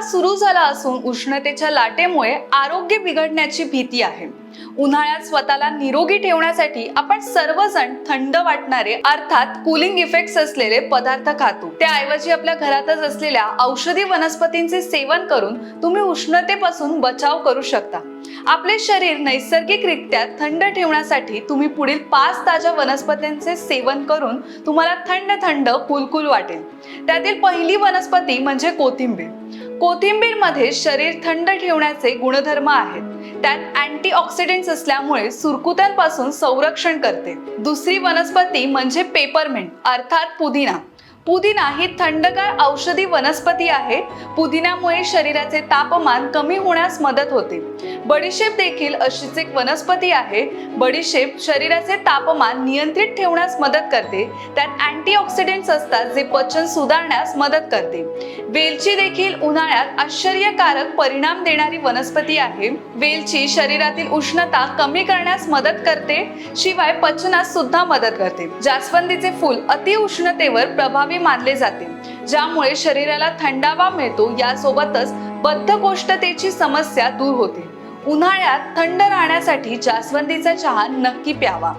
सुरू झाला असून उष्णतेच्या लाटेमुळे आरोग्य बिघडण्याची भीती आहे। उन्हाळ्यात स्वतःला निरोगी ठेवण्यासाठी आपण सर्वजण थंड वाटणारे अर्थात कूलिंग इफेक्ट्स असलेले पदार्थ खातो। त्याऐवजी आपल्या घरातच असलेल्या औषधी वनस्पतींचे सेवन करून तुम्ही उष्णतेपासून बचाव करू शकता। आपले शरीर नैसर्गिकरित्या थंड ठेवण्यासाठी तुम्ही पुढील 5 ताज्या वनस्पतींचे सेवन करून तुम्हाला थंड थंड कुलकुल वाटेल। त्यातील पहिली वनस्पती म्हणजे कोथिंबीर। कोथिंबीरमध्ये शरीर थंड ठेवण्याचे गुणधर्म आहेत। त्यात अँटीऑक्सिडंट्स असल्यामुळे सुरकुत्यांपासून संरक्षण करते। दुसरी वनस्पती म्हणजे पेपरमिंट अर्थात पुदिना। पुदिना ही थंडगार औषधी वनस्पती आहे। पुदिन्यामुळे शरीराचे तापमान कमी होण्यास मदत होते। बडीशेप देखील अशीच एक वनस्पती आहे। बडीशेप शरीराचे तापमान नियंत्रित ठेवण्यास मदत करते। त्यात अँटीऑक्सिडंट्स असतात जे पचन सुधारण्यास मदत करते। वेलची देखील उन्हाळ्यात आश्चर्यकारक परिणाम देणारी वनस्पती आहे। वेलची शरीरातील उष्णता कमी करण्यास मदत करते, शिवाय पचनास सुद्धा मदत करते। जास्वंदीचे फूल अतिउष्णतेवर प्रभावी मानले जाते, ज्यामुळे शरीराला थंडावा मिळतो। यासोबतच बद्धकोष्ठतेची समस्या दूर होते। उन्हाळ्यात थंड राहण्यासाठी जास्वंदीचा चहा नक्की प्यावा।